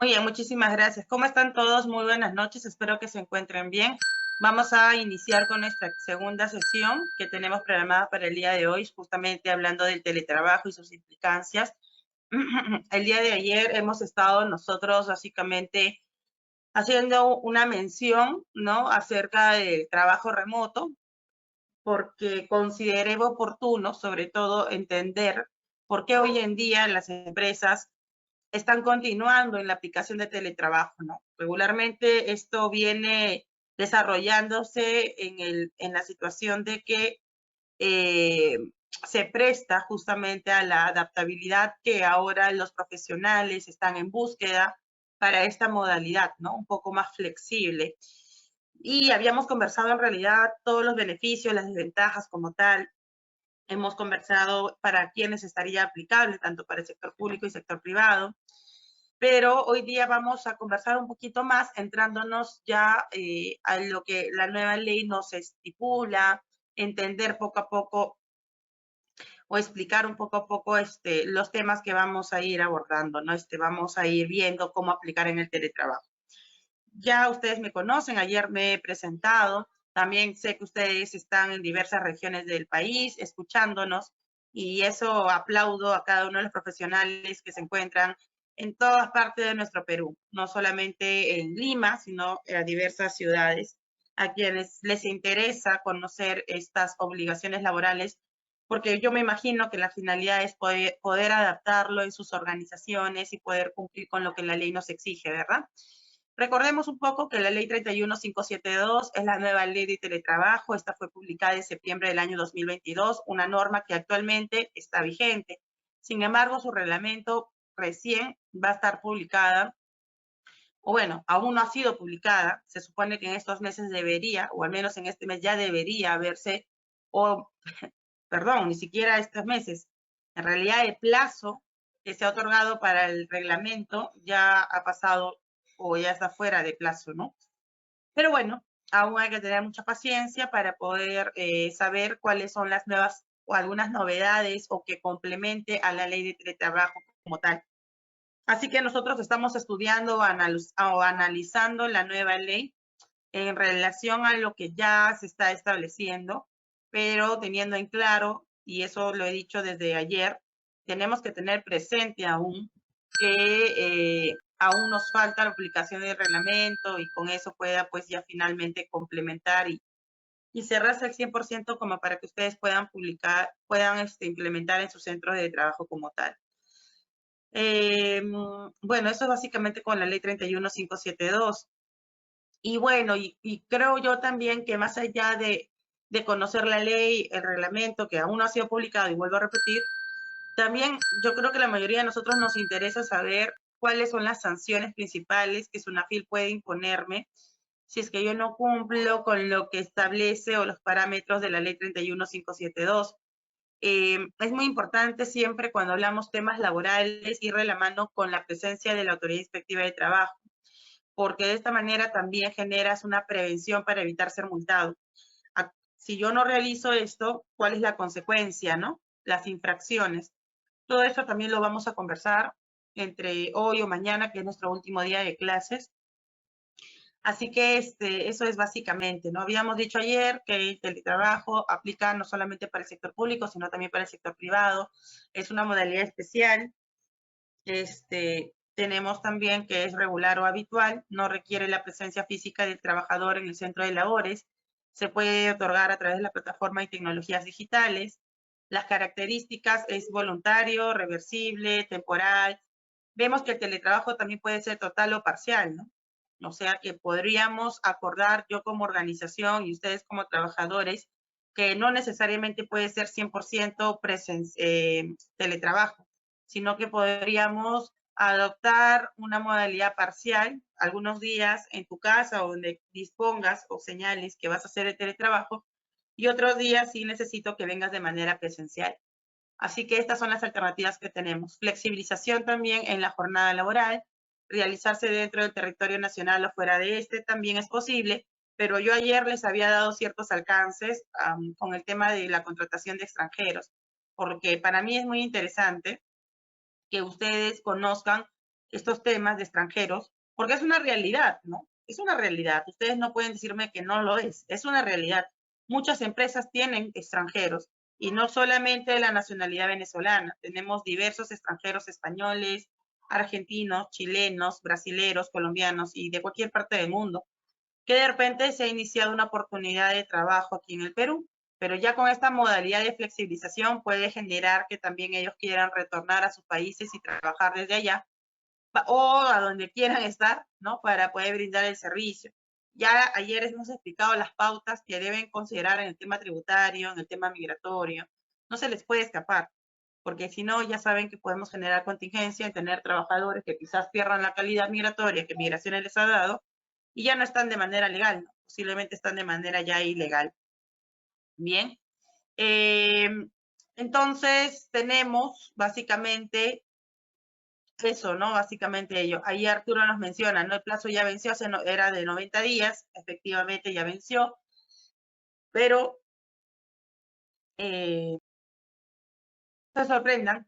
Muy bien, muchísimas gracias. ¿Cómo están todos? Muy buenas noches, espero que se encuentren bien. Vamos a iniciar con nuestra segunda sesión que tenemos programada para el día de hoy, justamente hablando del teletrabajo y sus implicancias. El día de ayer hemos estado nosotros básicamente haciendo una mención, ¿no?, acerca del trabajo remoto, porque consideré oportuno, sobre todo, entender por qué hoy en día las empresas están continuando en la aplicación de teletrabajo, ¿no? Regularmente esto viene desarrollándose en la situación de que eh, se presta justamente a la adaptabilidad que ahora los profesionales están en búsqueda para esta modalidad, ¿no? Un poco más flexible. Y habíamos conversado en realidad todos los beneficios, las desventajas como tal. Hemos conversado para quiénes estaría aplicable, tanto para el sector público y sector privado. Pero hoy día vamos a conversar un poquito más, entrándonos ya a lo que la nueva ley nos estipula, entender poco a poco o explicar un poco a poco los temas que vamos a ir abordando, ¿no? Vamos a ir viendo cómo aplicar en el teletrabajo. Ya ustedes me conocen, ayer me he presentado, también sé que ustedes están en diversas regiones del país escuchándonos y eso aplaudo a cada uno de los profesionales que se encuentran en todas partes de nuestro Perú, no solamente en Lima, sino en diversas ciudades, a quienes les interesa conocer estas obligaciones laborales, porque yo me imagino que la finalidad es poder adaptarlo en sus organizaciones y poder cumplir con lo que la ley nos exige, ¿verdad? Recordemos un poco que la ley 31572 es la nueva ley de teletrabajo. Esta fue publicada en septiembre del año 2022, una norma que actualmente está vigente. Sin embargo, su reglamento recién va a estar publicada, o bueno, aún no ha sido publicada. Se supone que en estos meses debería, o al menos en este mes ya debería haberse, o perdón, ni siquiera estos meses. En realidad el plazo que se ha otorgado para el reglamento ya ha pasado o ya está fuera de plazo, ¿no? Pero bueno, aún hay que tener mucha paciencia para poder saber cuáles son las nuevas o algunas novedades o que complemente a la ley de teletrabajo como tal. Así que nosotros estamos estudiando o analizando la nueva ley en relación a lo que ya se está estableciendo, pero teniendo en claro, y eso lo he dicho desde ayer, tenemos que tener presente aún que aún nos falta la aplicación del reglamento y con eso pueda pues ya finalmente complementar y cerrarse al 100% como para que ustedes puedan publicar, puedan implementar en sus centros de trabajo como tal. Bueno, eso es básicamente con la ley 31572. Y bueno, y creo yo también que más allá de conocer la ley, el reglamento, que aún no ha sido publicado, y vuelvo a repetir, también yo creo que la mayoría de nosotros nos interesa saber cuáles son las sanciones principales que SUNAFIL puede imponerme si es que yo no cumplo con lo que establece o los parámetros de la ley 31572. Es muy importante siempre cuando hablamos temas laborales ir de la mano con la presencia de la autoridad inspectiva de trabajo, porque de esta manera también generas una prevención para evitar ser multado. Si yo no realizo esto, ¿cuál es la consecuencia, no? Las infracciones. Todo esto también lo vamos a conversar entre hoy o mañana, que es nuestro último día de clases. Así que eso es básicamente, ¿no? Habíamos dicho ayer que el teletrabajo aplica no solamente para el sector público, sino también para el sector privado. Es una modalidad especial. Tenemos también que es regular o habitual, no requiere la presencia física del trabajador en el centro de labores, se puede otorgar a través de la plataforma y tecnologías digitales. Las características es voluntario, reversible, temporal. Vemos que el teletrabajo también puede ser total o parcial, ¿no? O sea que podríamos acordar yo como organización y ustedes como trabajadores que no necesariamente puede ser 100% teletrabajo, sino que podríamos adoptar una modalidad parcial, algunos días en tu casa o donde dispongas o señales que vas a hacer el teletrabajo, y otros días sí necesito que vengas de manera presencial. Así que estas son las alternativas que tenemos. Flexibilización también en la jornada laboral, realizarse dentro del territorio nacional o fuera de este también es posible, pero yo ayer les había dado ciertos alcances con el tema de la contratación de extranjeros, porque para mí es muy interesante que ustedes conozcan estos temas de extranjeros, porque es una realidad, ¿no? Es una realidad. Ustedes no pueden decirme que no lo es una realidad. Muchas empresas tienen extranjeros y no solamente de la nacionalidad venezolana. Tenemos diversos extranjeros españoles, argentinos, chilenos, brasileros, colombianos y de cualquier parte del mundo, que de repente se ha iniciado una oportunidad de trabajo aquí en el Perú, pero ya con esta modalidad de flexibilización puede generar que también ellos quieran retornar a sus países y trabajar desde allá o a donde quieran estar, ¿no? Para poder brindar el servicio. Ya ayer hemos explicado las pautas que deben considerar en el tema tributario, en el tema migratorio. No se les puede escapar, porque si no, ya saben que podemos generar contingencia en tener trabajadores que quizás pierdan la calidad migratoria que Migraciones les ha dado y ya no están de manera legal, ¿no? Posiblemente están de manera ya ilegal. Bien. Entonces, tenemos básicamente eso, ¿no? Básicamente ello. Ahí Arturo nos menciona, ¿no? El plazo ya venció, era de 90 días, efectivamente ya venció, pero no se sorprendan,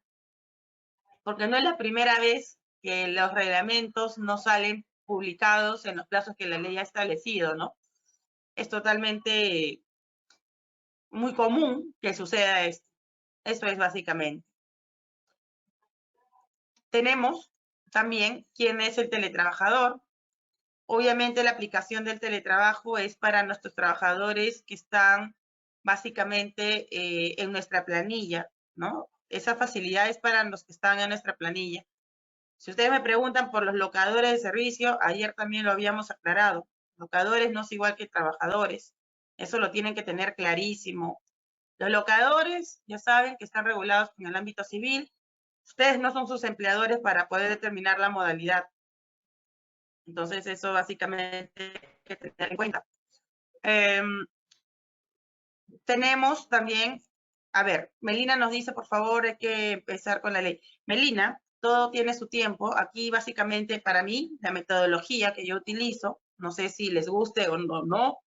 porque no es la primera vez que los reglamentos no salen publicados en los plazos que la ley ha establecido, ¿no? Es totalmente muy común que suceda esto. Eso es básicamente. Tenemos también quién es el teletrabajador. Obviamente la aplicación del teletrabajo es para nuestros trabajadores que están básicamente en nuestra planilla, ¿no? Esa facilidad es para los que están en nuestra planilla. Si ustedes me preguntan por los locadores de servicio, ayer también lo habíamos aclarado. Locadores no es igual que trabajadores. Eso lo tienen que tener clarísimo. Los locadores ya saben que están regulados en el ámbito civil. Ustedes no son sus empleadores para poder determinar la modalidad. Entonces, eso básicamente hay que tener en cuenta. Tenemos también, a ver, Melina nos dice, por favor, hay que empezar con la ley. Melina, todo tiene su tiempo. Aquí, básicamente, para mí, la metodología que yo utilizo, no sé si les guste o no,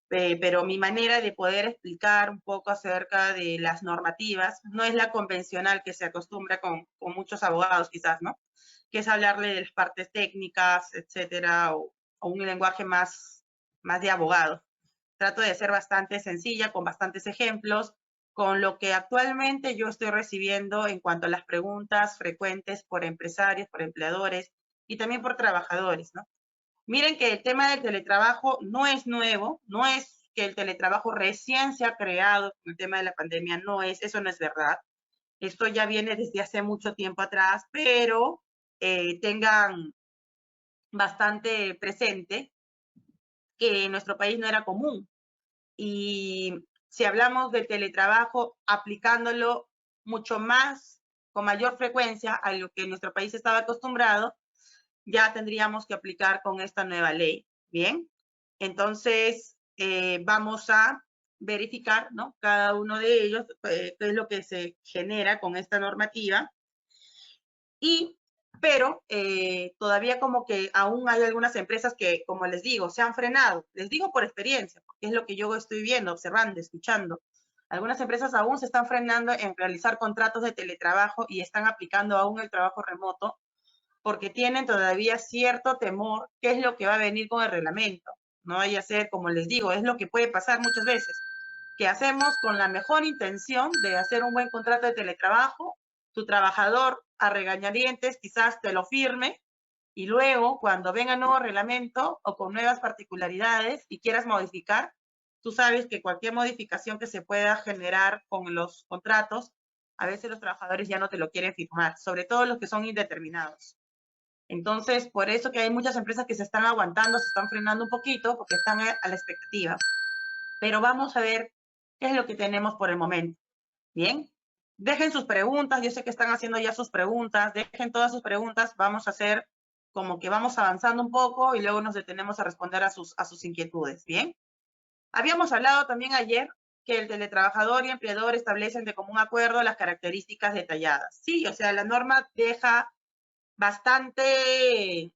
pero mi manera de poder explicar un poco acerca de las normativas no es la convencional que se acostumbra con muchos abogados, quizás, ¿no? Que es hablarle de las partes técnicas, etcétera, o un lenguaje más de abogado. Trato de ser bastante sencilla, con bastantes ejemplos, con lo que actualmente yo estoy recibiendo en cuanto a las preguntas frecuentes por empresarios, por empleadores y también por trabajadores, ¿no? Miren que el tema del teletrabajo no es nuevo, no es que el teletrabajo recién se ha creado con el tema de la pandemia, no es, eso no es verdad. Esto ya viene desde hace mucho tiempo atrás, pero tengan bastante presente que en nuestro país no era común. Y si hablamos de teletrabajo, aplicándolo mucho más, con mayor frecuencia a lo que nuestro país estaba acostumbrado, ya tendríamos que aplicar con esta nueva ley. Bien, entonces vamos a verificar, ¿no? Cada uno de ellos, qué es lo que se genera con esta normativa. Pero todavía como que aún hay algunas empresas que, como les digo, se han frenado. Les digo por experiencia, porque es lo que yo estoy viendo, observando, escuchando. Algunas empresas aún se están frenando en realizar contratos de teletrabajo y están aplicando aún el trabajo remoto porque tienen todavía cierto temor qué es lo que va a venir con el reglamento. No vaya a ser, como les digo, es lo que puede pasar muchas veces, que hacemos con la mejor intención de hacer un buen contrato de teletrabajo, tu trabajador a regañadientes quizás te lo firme y luego cuando venga nuevo reglamento o con nuevas particularidades y quieras modificar, tú sabes que cualquier modificación que se pueda generar con los contratos, a veces los trabajadores ya no te lo quieren firmar, sobre todo los que son indeterminados. Entonces, por eso que hay muchas empresas que se están aguantando, se están frenando un poquito porque están a la expectativa. Pero vamos a ver qué es lo que tenemos por el momento. Bien, dejen sus preguntas, yo sé que están haciendo ya sus preguntas, dejen todas sus preguntas, vamos a hacer como que vamos avanzando un poco y luego nos detenemos a responder a sus inquietudes, ¿bien? Habíamos hablado también ayer que el teletrabajador y empleador establecen de común acuerdo las características detalladas. Sí, o sea, la norma deja bastante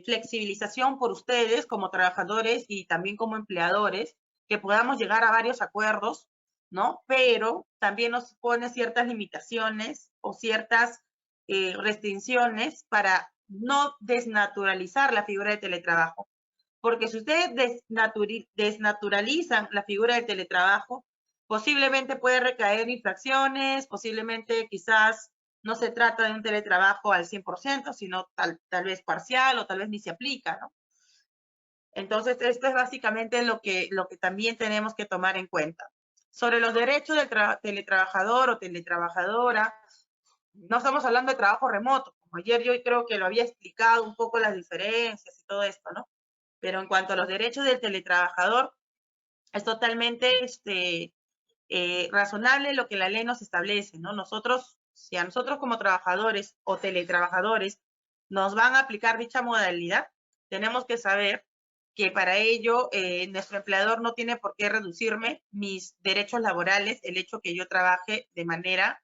flexibilización por ustedes como trabajadores y también como empleadores, que podamos llegar a varios acuerdos, ¿no? Pero también nos pone ciertas limitaciones o ciertas restricciones para no desnaturalizar la figura de teletrabajo. Porque si ustedes desnaturalizan la figura del teletrabajo, posiblemente puede recaer en infracciones, posiblemente quizás no se trata de un teletrabajo al 100%, sino tal vez parcial o tal vez ni se aplica, ¿no? Entonces, esto es básicamente lo que también tenemos que tomar en cuenta. Sobre los derechos del teletrabajador o teletrabajadora, no estamos hablando de trabajo remoto. Como ayer yo creo que lo había explicado un poco las diferencias y todo esto, ¿no? Pero en cuanto a los derechos del teletrabajador, es totalmente razonable lo que la ley nos establece, ¿no? Si a nosotros como trabajadores o teletrabajadores nos van a aplicar dicha modalidad, tenemos que saber que para ello nuestro empleador no tiene por qué reducirme mis derechos laborales, el hecho que yo trabaje de manera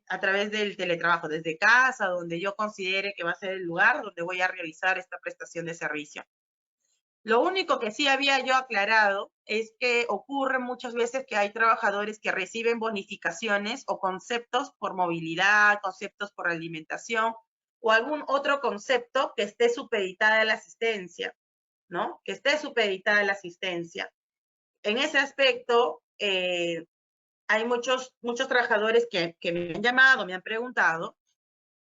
a través del teletrabajo, desde casa, donde yo considere que va a ser el lugar donde voy a realizar esta prestación de servicio. Lo único que sí había yo aclarado es que ocurre muchas veces que hay trabajadores que reciben bonificaciones o conceptos por movilidad, conceptos por alimentación o algún otro concepto que esté supeditada a la asistencia, ¿no? Que esté supeditada a la asistencia. En ese aspecto, hay muchos trabajadores que me han llamado, me han preguntado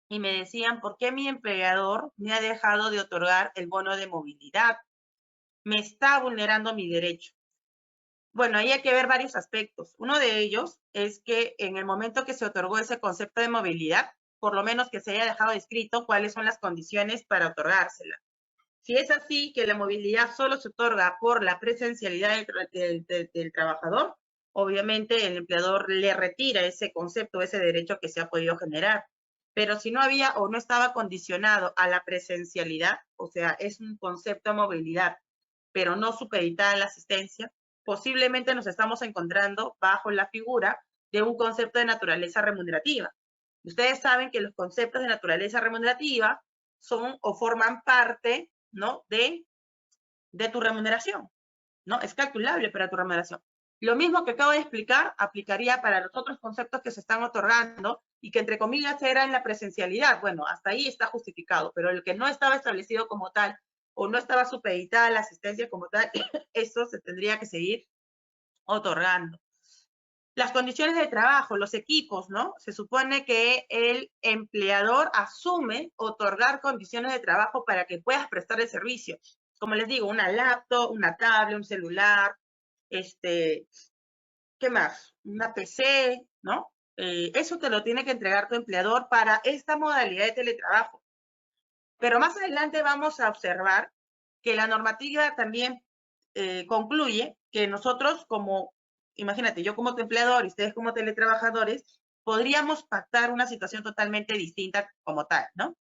y me decían, ¿por qué mi empleador me ha dejado de otorgar el bono de movilidad? Me está vulnerando mi derecho. Bueno, ahí hay que ver varios aspectos. Uno de ellos es que en el momento que se otorgó ese concepto de movilidad, por lo menos que se haya dejado escrito cuáles son las condiciones para otorgársela. Si es así, que la movilidad solo se otorga por la presencialidad del trabajador, obviamente el empleador le retira ese concepto, ese derecho que se ha podido generar. Pero si no había o no estaba condicionado a la presencialidad, o sea, es un concepto de movilidad, pero no supeditada a la asistencia, posiblemente nos estamos encontrando bajo la figura de un concepto de naturaleza remunerativa. Ustedes saben que los conceptos de naturaleza remunerativa son o forman parte, ¿no?, de tu remuneración, ¿no? Es calculable para tu remuneración. Lo mismo que acabo de explicar, aplicaría para los otros conceptos que se están otorgando y que entre comillas eran la presencialidad. Bueno, hasta ahí está justificado, pero el que no estaba establecido como tal o no estaba supeditada a la asistencia como tal, eso se tendría que seguir otorgando. Las condiciones de trabajo, los equipos, ¿no? Se supone que el empleador asume otorgar condiciones de trabajo para que puedas prestar el servicio. Como les digo, una laptop, una tablet, un celular, ¿qué más? Una PC, ¿no? Eso te lo tiene que entregar tu empleador para esta modalidad de teletrabajo. Pero más adelante vamos a observar que la normativa también concluye que nosotros como, imagínate, yo como tu empleador y ustedes como teletrabajadores, podríamos pactar una situación totalmente distinta como tal, ¿no?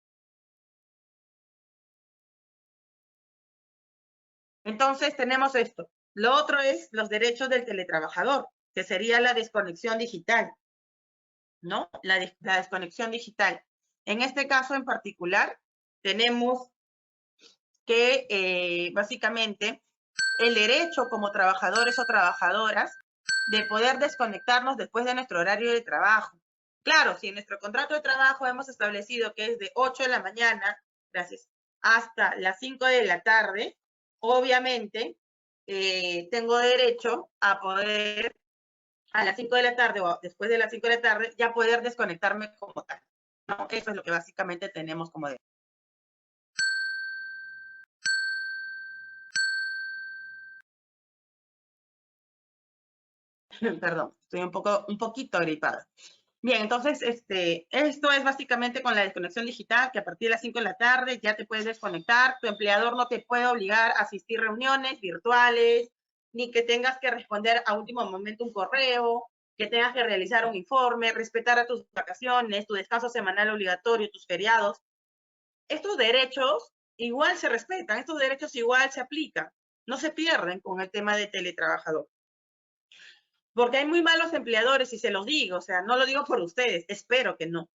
Entonces tenemos esto. Lo otro es los derechos del teletrabajador, que sería la desconexión digital, ¿no? La desconexión digital. En este caso en particular, tenemos que básicamente el derecho como trabajadores o trabajadoras de poder desconectarnos después de nuestro horario de trabajo. Claro, si en nuestro contrato de trabajo hemos establecido que es de 8 de la mañana, gracias, hasta las 5 de la tarde, obviamente tengo derecho a poder a las 5 de la tarde o después de las 5 de la tarde ya poder desconectarme como tal, ¿no? Eso es lo que básicamente tenemos como derecho. Perdón, estoy un poquito gripada. Bien, entonces, esto es básicamente con la desconexión digital, que a partir de las 5 de la tarde ya te puedes desconectar, tu empleador no te puede obligar a asistir a reuniones virtuales, ni que tengas que responder a último momento un correo, que tengas que realizar un informe, respetar a tus vacaciones, tu descanso semanal obligatorio, tus feriados. Estos derechos igual se respetan, estos derechos igual se aplican, no se pierden con el tema de teletrabajador. Porque hay muy malos empleadores y se los digo, o sea, no lo digo por ustedes, espero que no.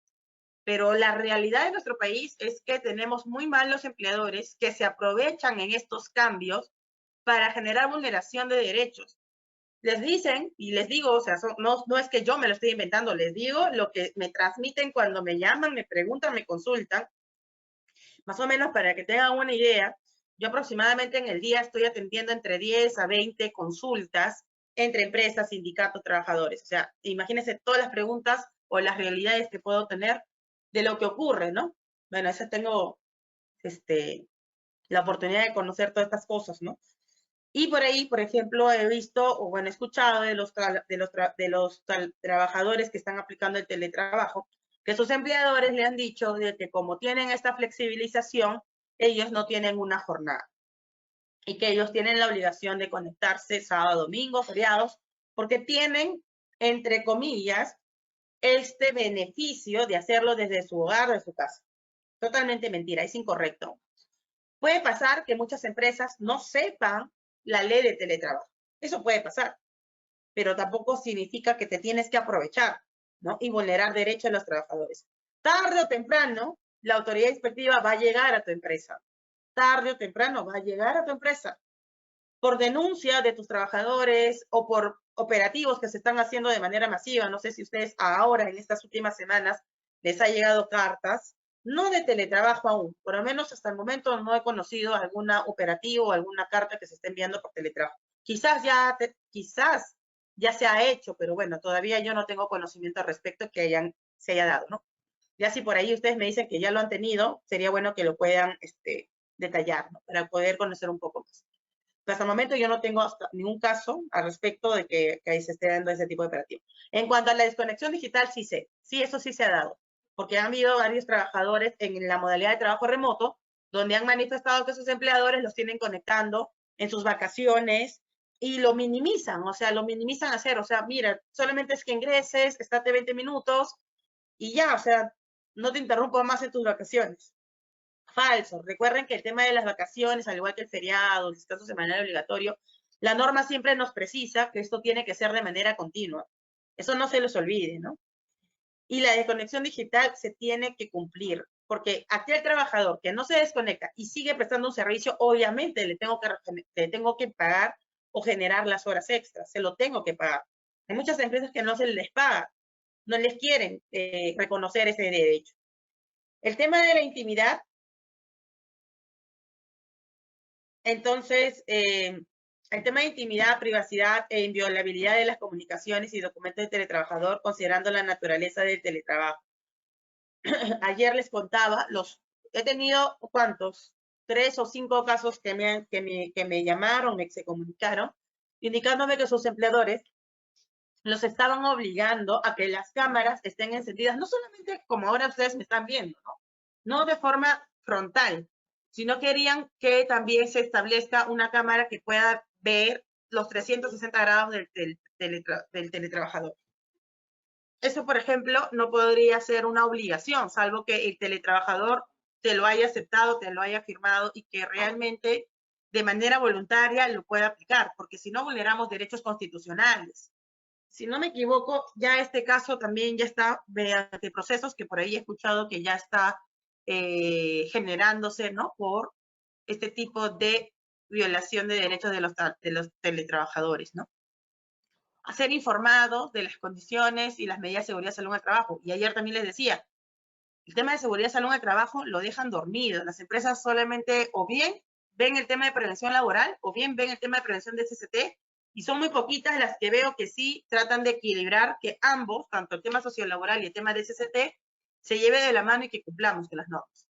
Pero la realidad de nuestro país es que tenemos muy malos empleadores que se aprovechan en estos cambios para generar vulneración de derechos. les dicen y les digo, o sea, no es que yo me lo estoy inventando, les digo lo que me transmiten cuando me llaman, me preguntan, me consultan, más o menos para que tengan una idea. Yo aproximadamente en el día estoy atendiendo entre 10 a 20 consultas entre empresas, sindicatos, trabajadores. O sea, imagínense todas las preguntas o las realidades que puedo tener de lo que ocurre, ¿no? Bueno, esa tengo la oportunidad de conocer todas estas cosas, ¿no? Y por ahí, por ejemplo, he visto o bueno, he escuchado de los trabajadores que están aplicando el teletrabajo, que sus empleadores le han dicho de que como tienen esta flexibilización, ellos no tienen una jornada y que ellos tienen la obligación de conectarse sábado, domingo, feriados, porque tienen, entre comillas, este beneficio de hacerlo desde su hogar o de su casa. Totalmente mentira, es incorrecto. Puede pasar que muchas empresas no sepan la ley de teletrabajo. Eso puede pasar, pero tampoco significa que te tienes que aprovechar, ¿no? Y vulnerar derechos de los trabajadores. Tarde o temprano, la autoridad inspectiva va a llegar a tu empresa. Tarde o temprano va a llegar a tu empresa. Por denuncia de tus trabajadores o por operativos que se están haciendo de manera masiva. No sé si ustedes ahora, en estas últimas semanas, les ha llegado cartas, no de teletrabajo aún, por lo menos hasta el momento no he conocido alguna operativo o alguna carta que se esté enviando por teletrabajo. Quizás ya se ha hecho, pero bueno, todavía yo no tengo conocimiento al respecto que se haya dado, ¿no? Ya si por ahí ustedes me dicen que ya lo han tenido, sería bueno que lo puedan detallar, ¿no? Para poder conocer un poco más. Hasta el momento yo no tengo ningún caso al respecto de que ahí se esté dando ese tipo de operativo. En cuanto a la desconexión digital, sí sé, sí, eso sí se ha dado, porque han habido varios trabajadores en la modalidad de trabajo remoto, donde han manifestado que sus empleadores los tienen conectando en sus vacaciones y lo minimizan, o sea, lo minimizan a cero, o sea, mira, solamente es que ingreses, estate 20 minutos y ya, o sea, no te interrumpo más en tus vacaciones. Falso. Recuerden que el tema de las vacaciones, al igual que el feriado, el descanso semanal obligatorio, la norma siempre nos precisa que esto tiene que ser de manera continua. Eso no se les olvide, ¿no? Y la desconexión digital se tiene que cumplir, porque aquel trabajador que no se desconecta y sigue prestando un servicio, obviamente le tengo que pagar o generar las horas extras, se lo tengo que pagar. Hay muchas empresas que no se les paga, no les quieren reconocer ese derecho. El tema de la intimidad. Entonces, el tema de intimidad, privacidad e inviolabilidad de las comunicaciones y documentos de teletrabajador, considerando la naturaleza del teletrabajo. Ayer les contaba, he tenido, ¿cuántos? 3 o 5 casos que me llamaron, se comunicaron, indicándome que sus empleadores los estaban obligando a que las cámaras estén encendidas, no solamente como ahora ustedes me están viendo, no de forma frontal, sino querían que también se establezca una cámara que pueda ver los 360 grados del teletrabajador. Eso, por ejemplo, no podría ser una obligación, salvo que el teletrabajador te lo haya aceptado, te lo haya firmado y que realmente de manera voluntaria lo pueda aplicar, porque si no vulneramos derechos constitucionales. Si no me equivoco, ya este caso también ya está mediante procesos que por ahí he escuchado que ya está generándose, ¿no? Por este tipo de violación de derechos de los teletrabajadores, ¿no? A ser informados de las condiciones y las medidas de seguridad, salud en el trabajo. Y ayer también les decía, el tema de seguridad, salud en el trabajo lo dejan dormido. Las empresas solamente o bien ven el tema de prevención laboral o bien ven el tema de prevención de SST y son muy poquitas las que veo que sí tratan de equilibrar que ambos, tanto el tema sociolaboral y el tema de SST, se lleve de la mano y que cumplamos con las normas.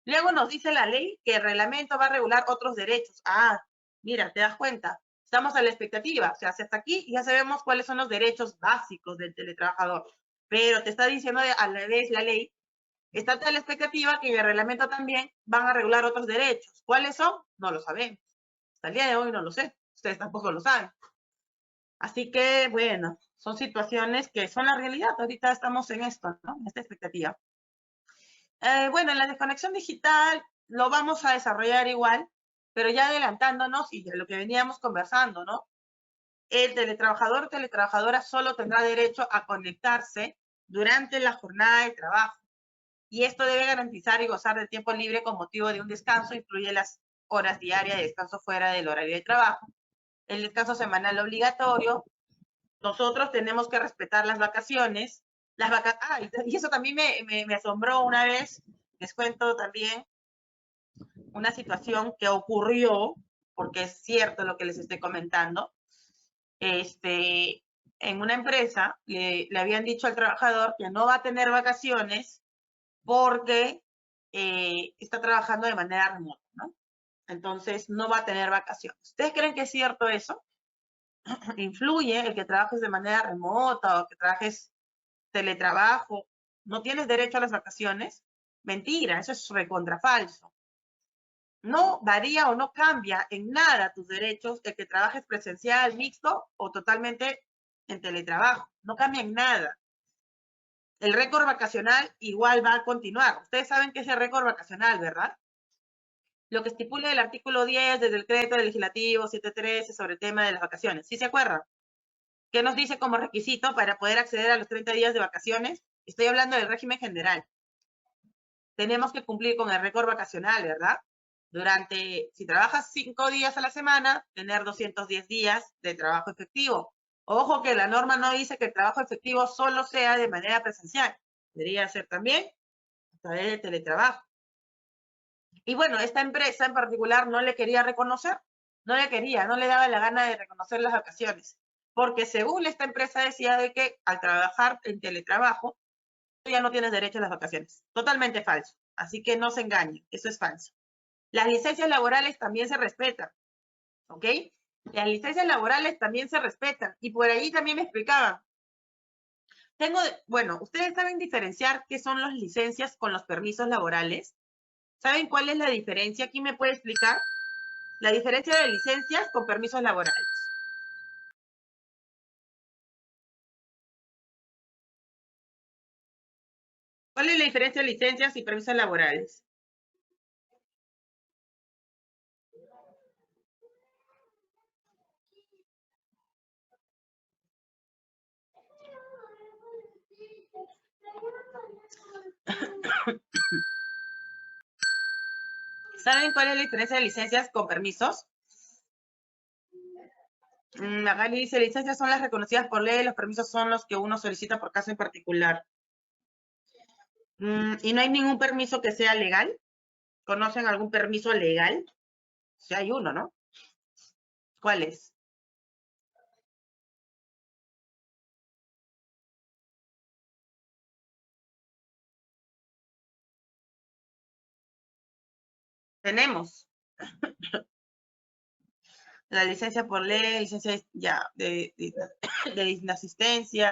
Luego nos dice la ley que el reglamento va a regular otros derechos. Ah, mira, te das cuenta, estamos a la expectativa, o sea, hasta aquí ya sabemos cuáles son los derechos básicos del teletrabajador, pero te está diciendo a la vez la ley, está a la expectativa que en el reglamento también van a regular otros derechos. ¿Cuáles son? No lo sabemos. Hasta el día de hoy no lo sé, ustedes tampoco lo saben. Así que, bueno, son situaciones que son la realidad. Ahorita estamos en esto, ¿no? En esta expectativa. Bueno, en la desconexión digital lo vamos a desarrollar igual, pero ya adelantándonos y de lo que veníamos conversando, ¿no? El teletrabajador o teletrabajadora solo tendrá derecho a conectarse durante la jornada de trabajo. Y esto debe garantizar y gozar de tiempo libre con motivo de un descanso, incluye las horas diarias de descanso fuera del horario de trabajo, el descanso semanal obligatorio, nosotros tenemos que respetar las vacaciones. Y eso también me asombró una vez, les cuento también una situación que ocurrió, porque es cierto lo que les estoy comentando. En una empresa le habían dicho al trabajador que no va a tener vacaciones porque está trabajando de manera remota, ¿no? Entonces no va a tener vacaciones. ¿Ustedes creen que es cierto eso? ¿Influye el que trabajes de manera remota o que trabajes teletrabajo? ¿No tienes derecho a las vacaciones? Mentira, eso es recontra falso. No varía o no cambia en nada tus derechos el que trabajes presencial, mixto o totalmente en teletrabajo. No cambia en nada. El récord vacacional igual va a continuar. Ustedes saben qué es el récord vacacional, ¿verdad? Lo que estipula el artículo 10 del decreto legislativo 713 sobre el tema de las vacaciones. ¿Sí se acuerdan? ¿Qué nos dice como requisito para poder acceder a los 30 días de vacaciones? Estoy hablando del régimen general. Tenemos que cumplir con el récord vacacional, ¿verdad? Si trabajas 5 días a la semana, tener 210 días de trabajo efectivo. Ojo que la norma no dice que el trabajo efectivo solo sea de manera presencial. Debería ser también a través de teletrabajo. Y bueno, esta empresa en particular no le quería reconocer, no le daba la gana de reconocer las vacaciones, porque según esta empresa decía de que al trabajar en teletrabajo, tú ya no tienes derecho a las vacaciones. Totalmente falso. Así que no se engañen, eso es falso. Las licencias laborales también se respetan, ¿ok? Las licencias laborales también se respetan. Y por ahí también me explicaban. Bueno, ustedes saben diferenciar qué son las licencias con los permisos laborales. ¿Saben cuál es la diferencia? ¿Quién me puede explicar? La diferencia de licencias con permisos laborales. ¿Cuál es la diferencia de licencias y permisos laborales? ¿Saben cuál es la diferencia de licencias con permisos? Acá le dice, licencias son las reconocidas por ley, los permisos son los que uno solicita por caso en particular. ¿Y no hay ningún permiso que sea legal? ¿Conocen algún permiso legal? Sí hay uno, ¿no? ¿Cuál es? Tenemos la licencia por ley, licencia ya de inasistencia.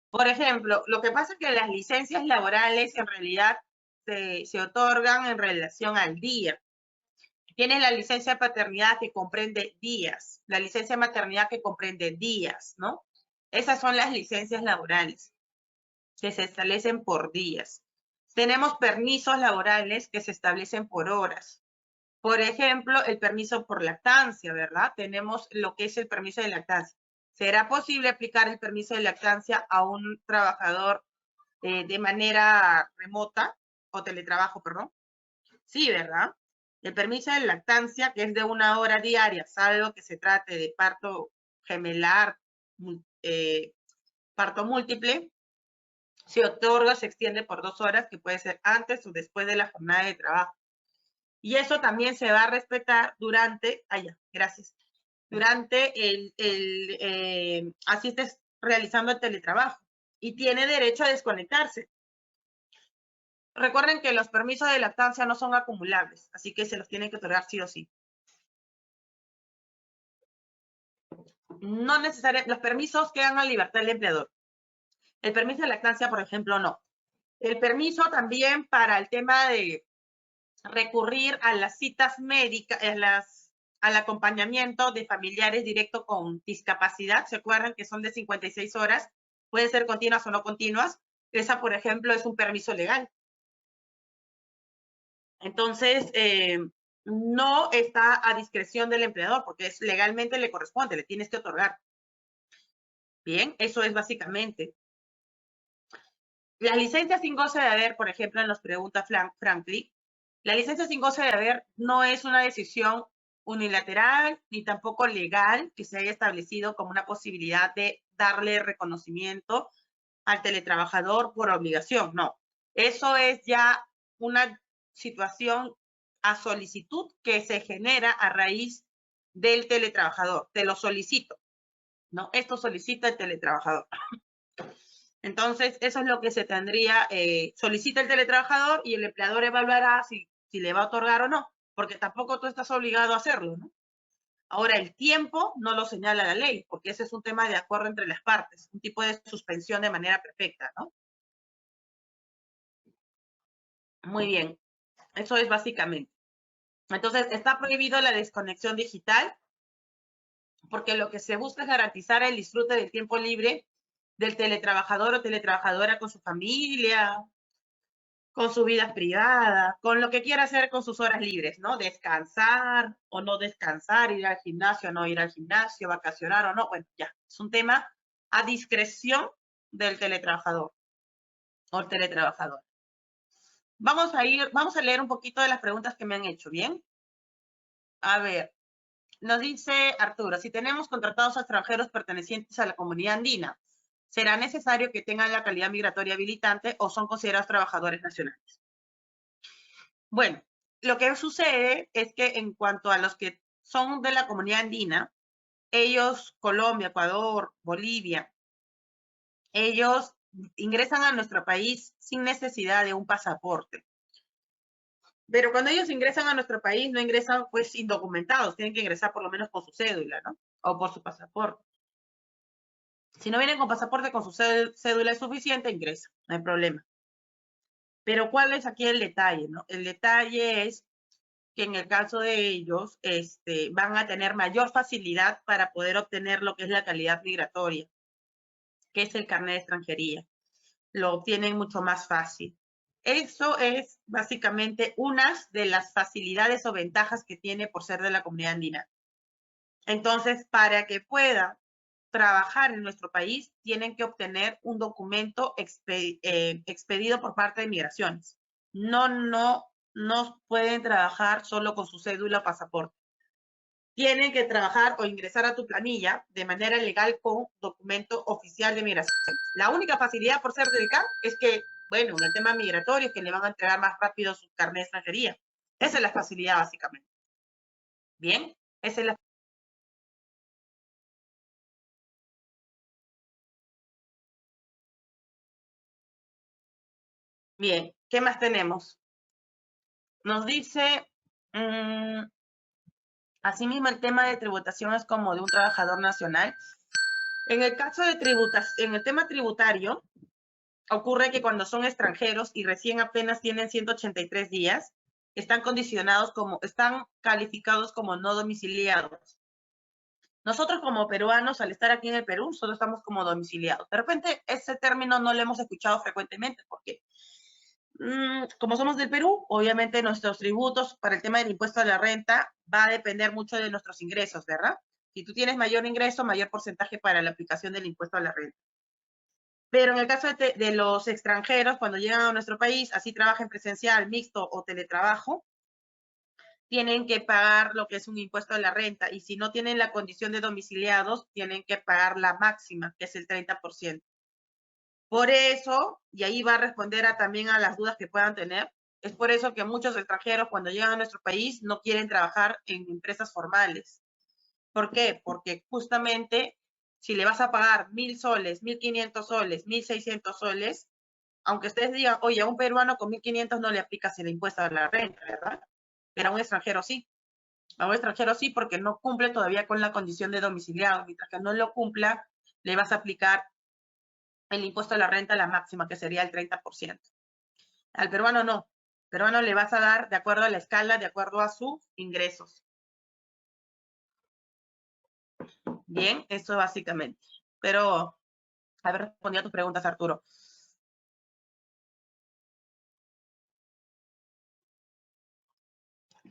Por ejemplo, lo que pasa es que las licencias laborales en realidad se otorgan en relación al día. Tienes la licencia de paternidad que comprende días, la licencia de maternidad que comprende días, ¿no? Esas son las licencias laborales que se establecen por días. Tenemos permisos laborales que se establecen por horas. Por ejemplo, el permiso por lactancia, ¿verdad? Tenemos lo que es el permiso de lactancia. ¿Será posible aplicar el permiso de lactancia a un trabajador de manera remota o teletrabajo, perdón? Sí, ¿verdad? El permiso de lactancia, que es de 1 hora diaria, salvo que se trate de parto gemelar, parto múltiple, se otorga, se extiende por 2 horas, que puede ser antes o después de la jornada de trabajo. Y eso también se va a respetar durante, gracias, durante así estés realizando el teletrabajo. Y tiene derecho a desconectarse. Recuerden que los permisos de lactancia no son acumulables, así que se los tienen que otorgar sí o sí. No necesariamente, los permisos quedan a libertad del empleador. El permiso de lactancia, por ejemplo, no. El permiso también para el tema de recurrir a las citas médicas, al acompañamiento de familiares directo con discapacidad, ¿se acuerdan que son de 56 horas? Pueden ser continuas o no continuas. Esa, por ejemplo, es un permiso legal. Entonces, no está a discreción del empleador, porque legalmente le corresponde, le tienes que otorgar. Bien, eso es básicamente. Las licencias sin goce de haber, por ejemplo, nos pregunta Franklin, La licencia sin goce de haber no es una decisión unilateral ni tampoco legal que se haya establecido como una posibilidad de darle reconocimiento al teletrabajador por obligación, no. Eso es ya una situación a solicitud que se genera a raíz del teletrabajador. Te lo solicito, ¿no? Esto solicita el teletrabajador. Entonces, eso es lo que se tendría, solicita el teletrabajador y el empleador evaluará si le va a otorgar o no, porque tampoco tú estás obligado a hacerlo, ¿no? Ahora, el tiempo no lo señala la ley, porque ese es un tema de acuerdo entre las partes, un tipo de suspensión de manera perfecta, ¿no? Muy bien, eso es básicamente. Entonces, está prohibido la desconexión digital, porque lo que se busca es garantizar el disfrute del tiempo libre del teletrabajador o teletrabajadora con su familia, con su vida privada, con lo que quiera hacer con sus horas libres, ¿no? Descansar o no descansar, ir al gimnasio o no ir al gimnasio, vacacionar o no. Bueno, ya, es un tema a discreción del teletrabajador o teletrabajador. Vamos a leer un poquito de las preguntas que me han hecho, ¿bien? A ver, nos dice Arturo, si tenemos contratados a extranjeros pertenecientes a la comunidad andina, ¿será necesario que tengan la calidad migratoria habilitante o son considerados trabajadores nacionales? Bueno, lo que sucede es que en cuanto a los que son de la comunidad andina, ellos, Colombia, Ecuador, Bolivia, ellos ingresan a nuestro país sin necesidad de un pasaporte. Pero cuando ellos ingresan a nuestro país, no ingresan pues indocumentados, tienen que ingresar por lo menos con su cédula, ¿no? O por su pasaporte. Si no vienen con pasaporte, con su cédula es suficiente, ingresan, no hay problema. Pero ¿cuál es aquí el detalle, no? El detalle es que en el caso de ellos van a tener mayor facilidad para poder obtener lo que es la calidad migratoria, que es el carnet de extranjería. Lo obtienen mucho más fácil. Eso es básicamente una de las facilidades o ventajas que tiene por ser de la comunidad andina. Entonces, para que pueda trabajar en nuestro país, tienen que obtener un documento expedido por parte de Migraciones. No pueden trabajar solo con su cédula o pasaporte. Tienen que trabajar o ingresar a tu planilla de manera legal con documento oficial de migraciones. La única facilidad por ser del CAN es que, bueno, en el tema migratorio es que le van a entregar más rápido su carnet de extranjería. Esa es la facilidad básicamente. Bien, esa es la. Bien, ¿qué más tenemos? Nos dice, asimismo, el tema de tributación es como de un trabajador nacional. En el caso de en el tema tributario, ocurre que cuando son extranjeros y recién apenas tienen 183 días, están calificados como no domiciliados. Nosotros como peruanos, al estar aquí en el Perú, solo estamos como domiciliados. De repente, ese término no lo hemos escuchado frecuentemente porque como somos del Perú, obviamente nuestros tributos para el tema del impuesto a la renta va a depender mucho de nuestros ingresos, ¿verdad? Si tú tienes mayor ingreso, mayor porcentaje para la aplicación del impuesto a la renta. Pero en el caso de los extranjeros, cuando llegan a nuestro país, así trabajen presencial, mixto o teletrabajo, tienen que pagar lo que es un impuesto a la renta. Y si no tienen la condición de domiciliados, tienen que pagar la máxima, que es el 30%. Por eso, y ahí va a responder también a las dudas que puedan tener, es por eso que muchos extranjeros cuando llegan a nuestro país no quieren trabajar en empresas formales. ¿Por qué? Porque justamente si le vas a pagar 1.000 soles, 1.500 soles, 1.600 soles, aunque ustedes digan, oye, a un peruano con 1.500 no le aplicas el impuesto a la renta, ¿verdad? Pero a un extranjero sí. A un extranjero sí, porque no cumple todavía con la condición de domiciliado. Mientras que no lo cumpla, le vas a aplicar el impuesto a la renta, la máxima, que sería el 30%. Al peruano no. Al peruano le vas a dar de acuerdo a la escala, de acuerdo a sus ingresos. Bien, eso básicamente. Pero haber respondido a tus preguntas, Arturo.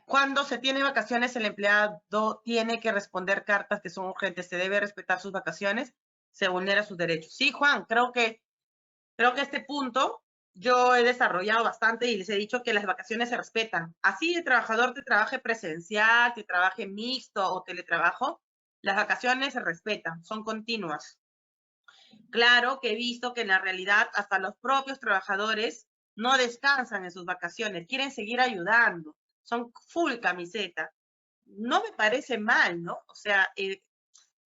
Cuando se tiene vacaciones, el empleado tiene que responder cartas que son urgentes. Se debe respetar sus vacaciones, se vulnera sus derechos. Sí, Juan, creo que este punto yo he desarrollado bastante y les he dicho que las vacaciones se respetan. Así el trabajador te trabaje presencial, te trabaje mixto o teletrabajo, las vacaciones se respetan, son continuas. Claro que he visto que en la realidad hasta los propios trabajadores no descansan en sus vacaciones, quieren seguir ayudando, son full camiseta. No me parece mal, ¿no? O sea,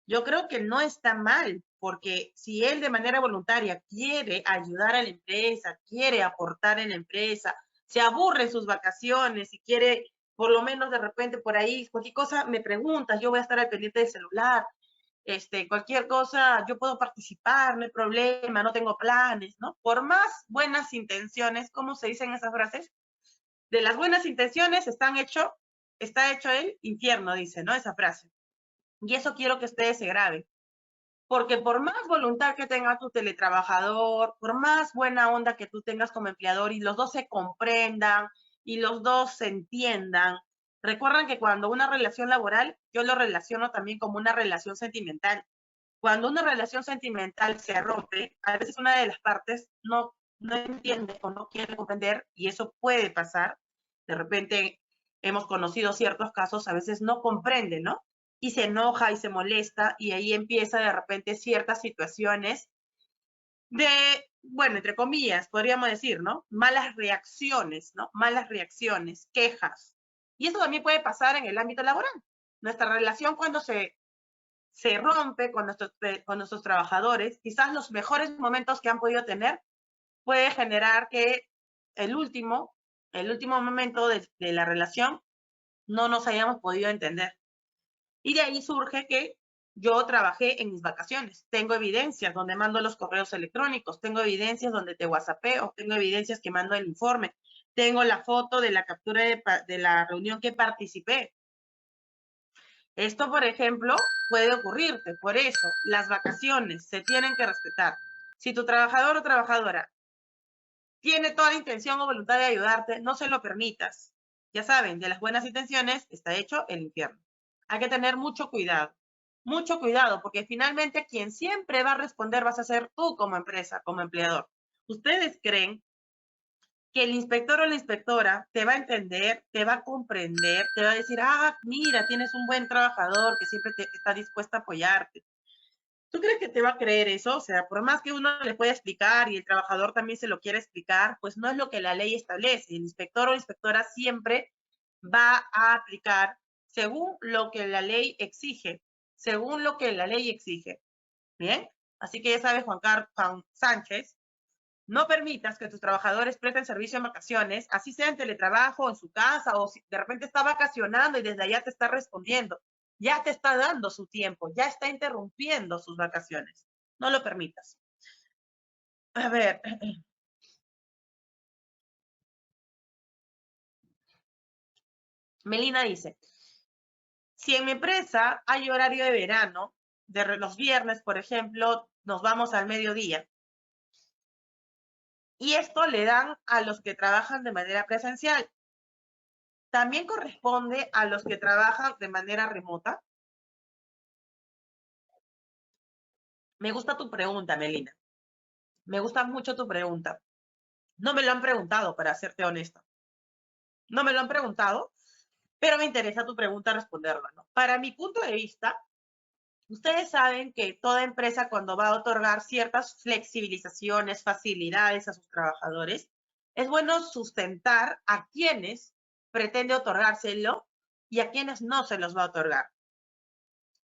yo creo que no está mal, porque si él de manera voluntaria quiere ayudar a la empresa, quiere aportar en la empresa, se aburre en sus vacaciones y quiere, por lo menos de repente por ahí, cualquier cosa me preguntas, yo voy a estar al pendiente del celular, cualquier cosa, yo puedo participar, no hay problema, no tengo planes, ¿no? Por más buenas intenciones, ¿cómo se dicen esas frases? De las buenas intenciones está hecho el infierno, dice, ¿no? Esa frase. Y eso quiero que ustedes se graben. Porque por más voluntad que tenga tu teletrabajador, por más buena onda que tú tengas como empleador y los dos se comprendan y los dos se entiendan, recuerden que cuando una relación laboral, yo lo relaciono también como una relación sentimental. Cuando una relación sentimental se rompe, a veces una de las partes no entiende o no quiere comprender y eso puede pasar. De repente hemos conocido ciertos casos, a veces no comprende, ¿no? Y se enoja y se molesta y ahí empieza de repente ciertas situaciones de, bueno, entre comillas, podríamos decir, ¿no? Malas reacciones, ¿no? Malas reacciones, quejas. Y eso también puede pasar en el ámbito laboral. Nuestra relación cuando se rompe con nuestros trabajadores, quizás los mejores momentos que han podido tener puede generar que el último, el último momento de la relación no nos hayamos podido entender. Y de ahí surge que yo trabajé en mis vacaciones. Tengo evidencias donde mando los correos electrónicos, tengo evidencias donde te whatsappeo, tengo evidencias que mando el informe, tengo la foto de la captura de la reunión que participé. Esto, por ejemplo, puede ocurrirte. Por eso, las vacaciones se tienen que respetar. Si tu trabajador o trabajadora tiene toda la intención o voluntad de ayudarte, no se lo permitas. Ya saben, de las buenas intenciones está hecho el infierno. Hay que tener mucho cuidado, porque finalmente quien siempre va a responder vas a ser tú como empresa, como empleador. ¿Ustedes creen que el inspector o la inspectora te va a entender, te va a comprender, te va a decir, ah, mira, tienes un buen trabajador que siempre está dispuesto a apoyarte? ¿Tú crees que te va a creer eso? O sea, por más que uno le pueda explicar y el trabajador también se lo quiera explicar, pues no es lo que la ley establece. El inspector o la inspectora siempre va a aplicar según lo que la ley exige, según lo que la ley exige. ¿Bien? Así que ya sabes, Juan Sánchez, no permitas que tus trabajadores presten servicio en vacaciones, así sea en teletrabajo, en su casa, o si de repente está vacacionando y desde allá te está respondiendo. Ya te está dando su tiempo, ya está interrumpiendo sus vacaciones. No lo permitas. A ver. Melina dice, si en mi empresa hay horario de verano, de los viernes, por ejemplo, nos vamos al mediodía, y esto le dan a los que trabajan de manera presencial. ¿También corresponde a los que trabajan de manera remota? Me gusta tu pregunta, Melina. Me gusta mucho tu pregunta. No me lo han preguntado, para serte honesta. No me lo han preguntado, pero me interesa tu pregunta responderla, ¿no? Para mi punto de vista, ustedes saben que toda empresa cuando va a otorgar ciertas flexibilizaciones, facilidades a sus trabajadores, es bueno sustentar a quienes pretende otorgárselo y a quienes no se los va a otorgar.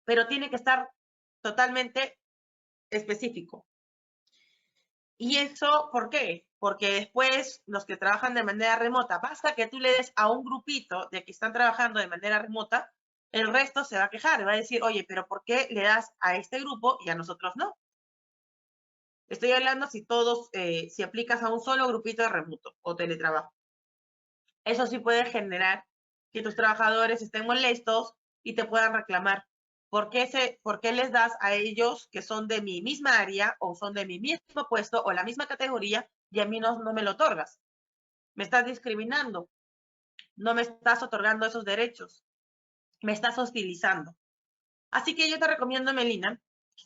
Pero tiene que estar totalmente específico. ¿Y eso por qué? Porque después los que trabajan de manera remota, basta que tú le des a un grupito de que están trabajando de manera remota, el resto se va a quejar, va a decir, oye, pero ¿por qué le das a este grupo y a nosotros no? Estoy hablando si todos, si aplicas a un solo grupito de remoto o teletrabajo. Eso sí puede generar que tus trabajadores estén molestos y te puedan reclamar. ¿Por qué les das a ellos que son de mi misma área o son de mi mismo puesto o la misma categoría y a mí no me lo otorgas? Me estás discriminando, no me estás otorgando esos derechos, me estás hostilizando. Así que yo te recomiendo, Melina,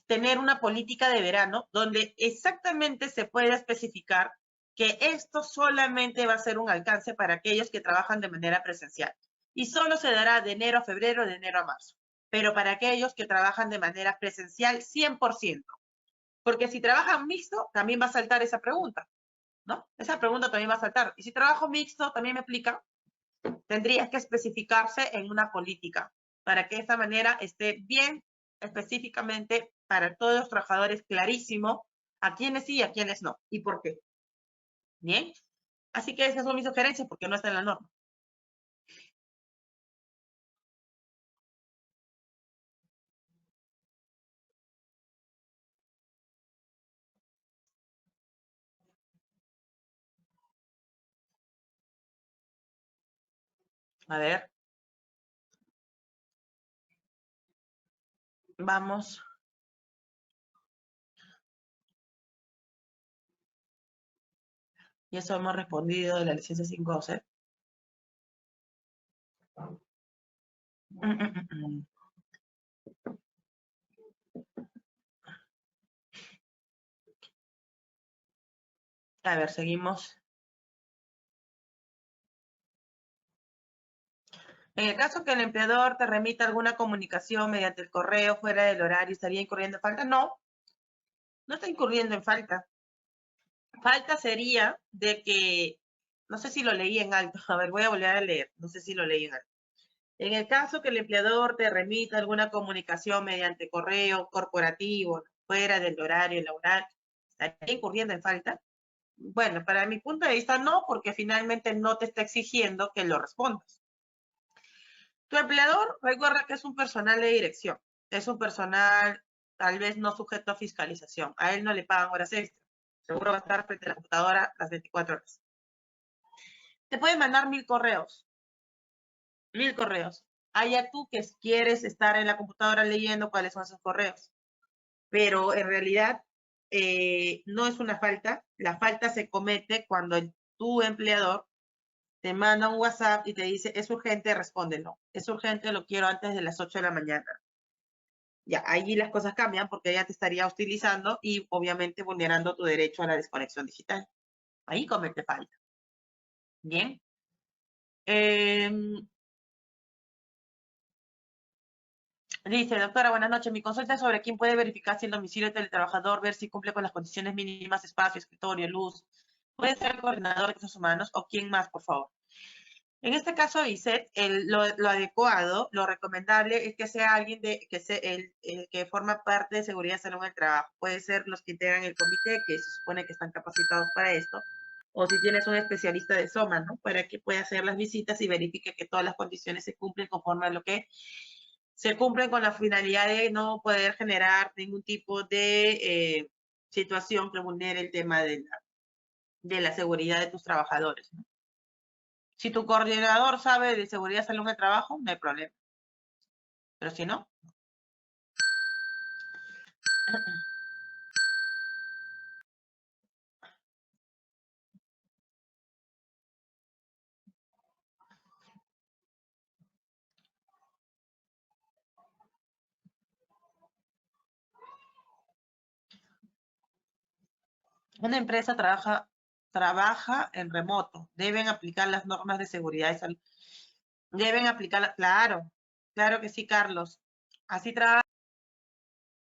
tener una política de verano donde exactamente se pueda especificar que esto solamente va a ser un alcance para aquellos que trabajan de manera presencial y solo se dará de enero a febrero, de enero a marzo, pero para aquellos que trabajan de manera presencial 100%, porque si trabajan mixto también va a saltar esa pregunta, ¿no? Esa pregunta también va a saltar. Y si trabajo mixto, también me aplica, tendrías que especificarse en una política para que de esta manera esté bien específicamente para todos los trabajadores clarísimo a quiénes sí y a quiénes no y por qué. Bien, así que esas son mis sugerencias porque no está en la norma. A ver, vamos. Y eso hemos respondido de la licencia 512. A ver, seguimos. En el caso que el empleador te remita alguna comunicación mediante el correo fuera del horario, ¿estaría incurriendo en falta? No, no está incurriendo en falta. Falta sería de que, no sé si lo leí en alto, a ver, voy a volver a leer, no sé si lo leí en alto. En el caso que el empleador te remita alguna comunicación mediante correo corporativo fuera del horario laboral, ¿estaría incurriendo en falta? Bueno, para mi punto de vista no, porque finalmente no te está exigiendo que lo respondas. Tu empleador, recuerda que es un personal de dirección, es un personal tal vez no sujeto a fiscalización, a él no le pagan horas extras, seguro va a estar frente a la computadora las 24 horas. Te pueden mandar 1000 correos, 1000 correos. Allá tú que quieres estar en la computadora leyendo cuáles son esos correos, pero en realidad no es una falta, la falta se comete cuando tu empleador te manda un WhatsApp y te dice, es urgente, respóndelo. Es urgente, lo quiero antes de las 8 de la mañana. Ya, ahí las cosas cambian porque ya te estaría hostilizando y obviamente vulnerando tu derecho a la desconexión digital. Ahí comete falta. Bien. Dice, doctora, buenas noches. Mi consulta es sobre quién puede verificar si el domicilio del teletrabajador, ver si cumple con las condiciones mínimas, espacio, escritorio, luz. Puede ser el coordinador de recursos humanos o quién más, por favor. En este caso, ISET, lo adecuado, lo recomendable es que sea alguien que forma parte de seguridad y salud en el trabajo. Puede ser los que integran el comité, que se supone que están capacitados para esto, o si tienes un especialista de SOMA, ¿no? Para que pueda hacer las visitas y verifique que todas las condiciones se cumplen conforme a lo que se cumplen con la finalidad de no poder generar ningún tipo de situación que vulnere el tema de la seguridad de tus trabajadores, ¿no? Si tu coordinador sabe de seguridad y salud en el trabajo, no hay problema. Pero si no. Una empresa trabaja en remoto. Deben aplicar las normas de seguridad y salud. Deben aplicarlas, claro. Claro que sí, Carlos. Así trabaja.